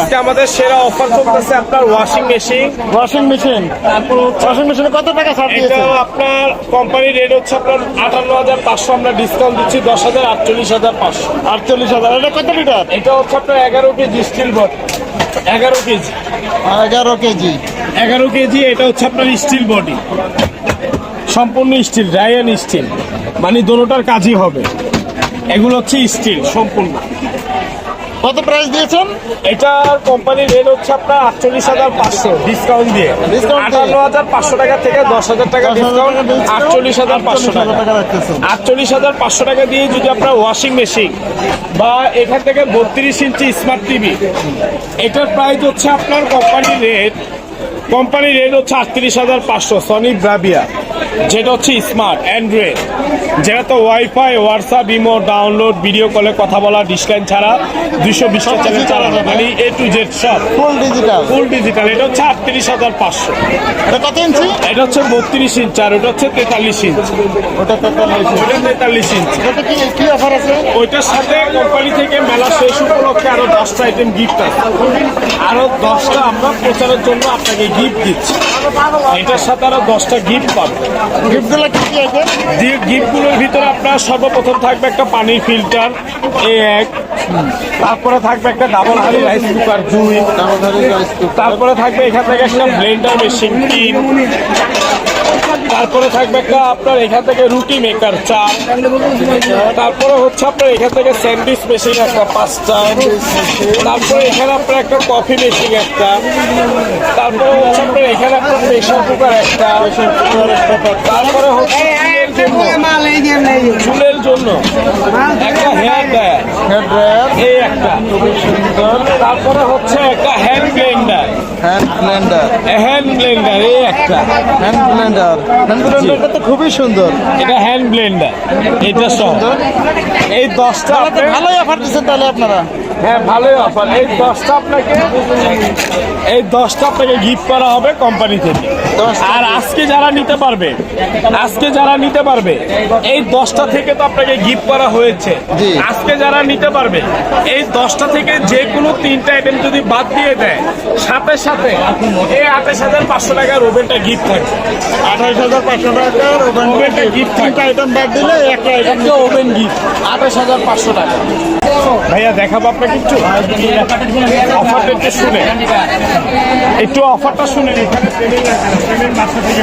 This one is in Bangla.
আজকে আমাদের সেরা অফার চলতেছে আপনার ওয়াশিং মেশিন। ওয়াশিং মেশিনে কত টাকা ছাড় এটা দিয়েছেন? আপনার কোম্পানি রেট হচ্ছে আপনার 58,500, আমরা ডিসকাউন্ট দিচ্ছি 10,000, 48,500। 48,000। এটা কত লিটার? এটা হচ্ছে আপনার 11 KG steel body, 11 KG, 11 KG. 11 KG. এটা হচ্ছে আপনার স্টিল বডি, সম্পূর্ণ স্টিল, রায়ান স্টিল, মানে দোনোটার কাজই হবে। এগুলো হচ্ছে স্টিল সম্পূর্ণ। কত প্রাইস দিয়েছেন? এটার কোম্পানির রেট হচ্ছে আপনার 48,500 ডিসকাউন্ট দিয়ে। Discount দিয়ে? 58,500 টাকা থেকে 10,000 টাকা ডিসকাউন্ট, 48,500 টাকা। 48,000 টাকা রাখতেছেন। 48,500 টাকা দিয়ে যদি আপনার ওয়াশিং মেশিন বা এখান থেকে 32 ইঞ্চি স্মার্ট টিভি, এটার প্রাইস হচ্ছে আপনার কোম্পানির রেট হচ্ছে 38,500। সনি ব্রাভিয়া, যেটা হচ্ছে স্মার্ট অ্যান্ড্রয়েড, যেটা তো wifi, WhatsApp, imo download, video কলে কথা বলা, ডিসলাইন ছাড়া 220 চ্যানেল চালানো, মানে A to Z সব ফুল ডিজিটাল। এটা হচ্ছে 38,500। এটা কত ইঞ্চি? এটা হচ্ছে 32 ইঞ্চি, আর ওটা হচ্ছে 43 ইঞ্চি। ওটা 43। ওটা 43 ইঞ্চি। এটা কি অফার আছে? ওইটার সাথে কোম্পানি থেকে মেলা শেষ উপলক্ষে আরো 10টা আইটেম গিফট আছে, আরো 10টা আমরা প্রচারের জন্য আপনাকে গিফট দিচ্ছি। এটার সাথে আরো 10টা গিফট পাবেন। গিফটগুলো কি আছে? গিফটগুলোর ভিতরে আপনার সর্বপ্রথম থাকবে একটা পানির ফিল্টার A1, তারপরে থাকবে একটা ডাবল হাড়ি রাইস কুকার 2, তারপরে থাকবে এখান থেকে একটা ব্লেন্ডার মেশিন 3, তারপরে থাকবে একটা আপনার এখান থেকে রুটি মেকার 4, তারপরে হচ্ছে আপনার এখান থেকে স্যান্ডউইচ মেশিন একটা 5টা, তারপরে এখানে আপনার একটা কফি মেশিন একটা, তারপরে হচ্ছে আপনার এখানে আপনার প্রেশার কুকার একটা, তারপরে হচ্ছে চুলের জন্য একটা হেয়ার ড্রায়ার এই একটা, তারপরে হচ্ছে একটা হ্যান্ড ব্লেন্ডার এই একটা। হ্যান্ড ব্লেন্ডারটা তো খুবই সুন্দর। এটা হ্যান্ড ব্লেন্ডার, এটা সহ এই 10টা ভালোই অফার দিচ্ছেন তাহলে আপনারা। হ্যাঁ, ভালোই অফার। এই 10টা আপনাকে গিফট করা হবে কোম্পানি থেকে। আর আজকে যারা নিতে পারবে এই 10টা থেকে তো আপনাকে গিফট করা হয়েছে। জি। আজকে যারা নিতে পারবে এই 10টা থেকে যে কোনো 3টা আইটেম যদি বাদ দিয়ে দেয়, সাথে সাথে এই 28,500 টাকার ওভেনটা গিফট থাকবে। 28,500 টাকার ওভেনটা গিফট। 3টা আইটেম বাদ দিলে একটা ওভেন গিফট 28,500 টাকা। ভাইয়া দেখাবো আপনাকে একটু অফারটা একটু শুনে, একটু অফারটা শুনে এখানে পেমেন্ট বাসা থেকে